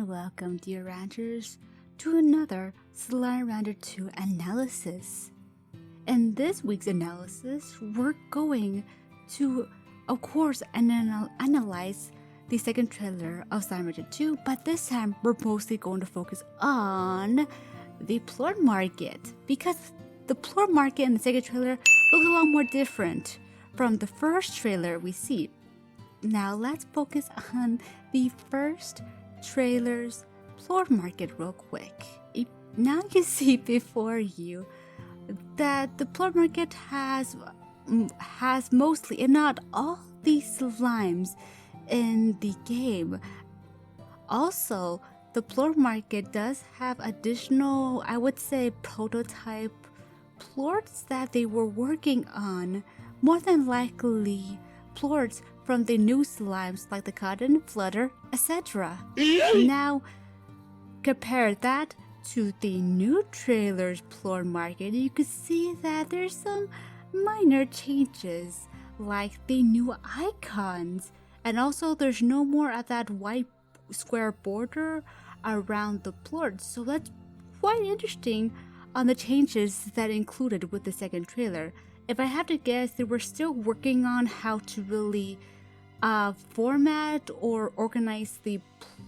welcome, dear ranchers, to another Slime Rancher 2 analysis. In this week's analysis, we're going to, of course, analyze the second trailer of Slime Rancher 2, but this time we're mostly going to focus on the Plort Market, because the Plort Market in the second trailer looks a lot more different from the first trailer we see. Now let's focus on the first trailer's Plort Market real quick. Now you see before you that the Plort Market has mostly, if not all, these slimes in the game. Also, the Plort Market does have additional, I would say, prototype plorts that they were working on, more than likely plorts from the new slimes like the cotton, flutter, etc. Now, compare that to the new trailer's Plort Market, you could see that there's some minor changes, like the new icons, and also there's no more of that white square border around the plort. So that's quite interesting on the changes that included with the second trailer. If I had to guess, they were still working on how to really format or organize the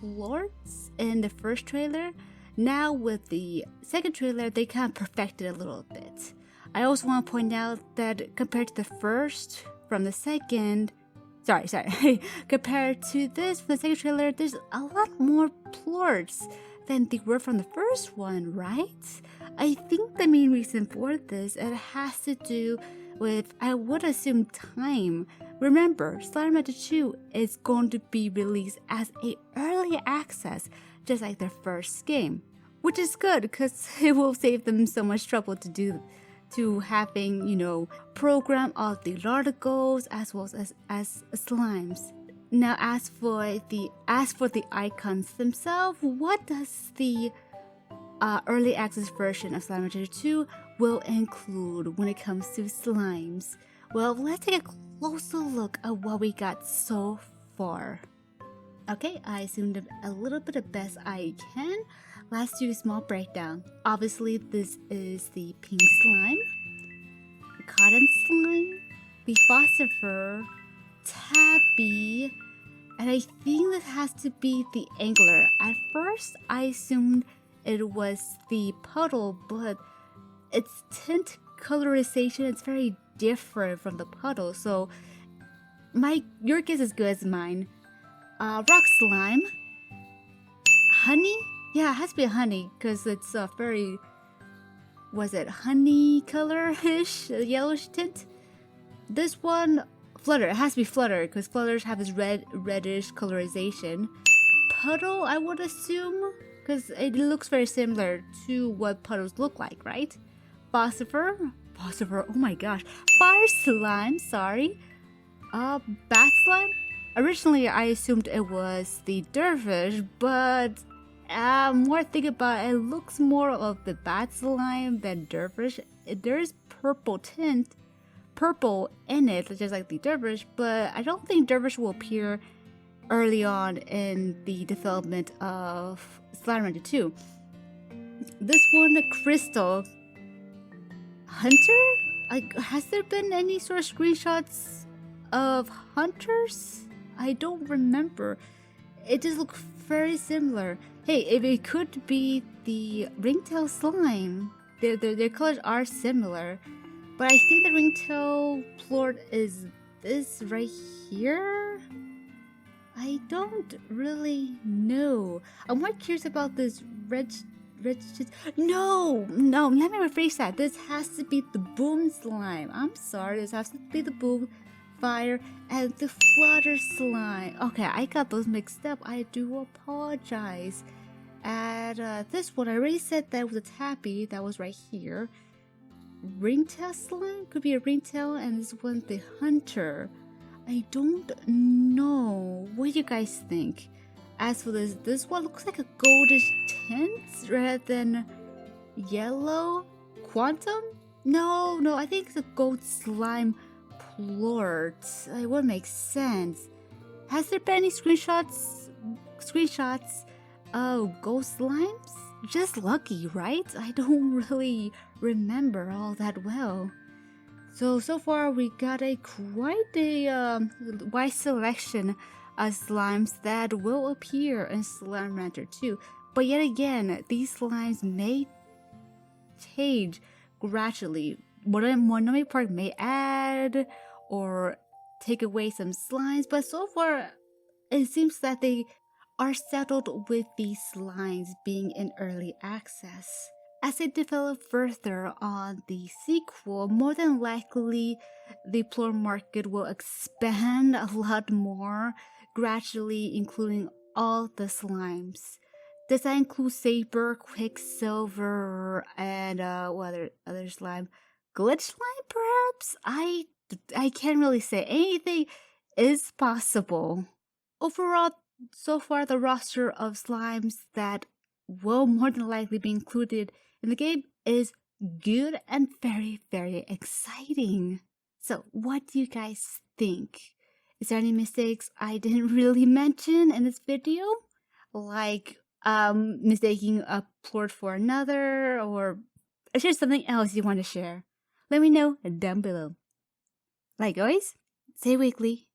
plorts in the first trailer. Now with the second trailer, they kind of perfected a little bit. I also want to point out that compared to the first from the second, compared to this from the second trailer, there's a lot more plorts than they were from the first one, right? I think the main reason for this, it has to do with, I would assume, time. Remember, Slime Rancher 2 is going to be released as a early access, just like their first game, which is good because it will save them so much trouble to having, program all the articles as well as slimes. Now, as for the icons themselves, what does the early access version of Slime Rancher 2 will include when it comes to slimes? Well, let's take a closer look at what we got so far. Okay, I zoomed a little bit the best I can. Let's do a small breakdown. Obviously, this is the pink slime, the cotton slime, the phosphor, tabby, and I think this has to be the angler. At first, I assumed it was the puddle, but its tint colorization is very different from the puddle. So your guess is as good as mine. Rock slime, honey. Yeah, it has to be a honey because it's a very, was it honey color-ish, yellowish tint? This one, flutter. It has to be flutter because flutters have this reddish colorization. Puddle, I would assume, because it looks very similar to what puddles look like, right? Phosphor, oh my gosh. Fire slime, sorry. Bat slime? Originally, I assumed it was the dervish, but more think about it, it looks more of the bat slime than dervish. There's purple in it, just like the dervish, but I don't think dervish will appear early on in the development of Slime Rancher 2. This one, the crystal hunter? Has there been any sort of screenshots of hunters? I don't remember. It just looks very similar. Hey, if it could be the ringtail slime, their colors are similar, but I think the ringtail plort is this right here. I don't really know. I'm more curious about this red. No, let me rephrase that. This has to be the boom slime. I'm sorry, this has to be the boom, fire, and the flutter slime. Okay, I got those mixed up. I do apologize. And this one, I already said that was a tabby. That was right here. Ringtail slime? Could be a ringtail, and this one's the hunter. I don't know. What do you guys think? As for this one looks like a goldish tint rather than yellow. Quantum? No, I think it's a gold slime plort. It would make sense. Has there been any screenshots Oh, ghost slimes? Just lucky, right? I don't really remember all that well. So far we got a quite a wide selection of slimes that will appear in Slime Rancher 2. But yet again, these slimes may change gradually. Monomi Park may add or take away some slimes, but so far it seems that they are settled with these slimes being in early access. As they develop further on the sequel, more than likely the Plort Market will expand a lot more, gradually including all the slimes. Does that include Saber, Quicksilver, and what other slime? Glitch slime, perhaps? I can't really say. Anything is possible. Overall, so far the roster of slimes that will more than likely be included in the game is good and very, very exciting. So, what do you guys think? Is there any mistakes I didn't really mention in this video? Like mistaking a plort for another, or is there something else you want to share? Let me know down below. Like always, stay weekly.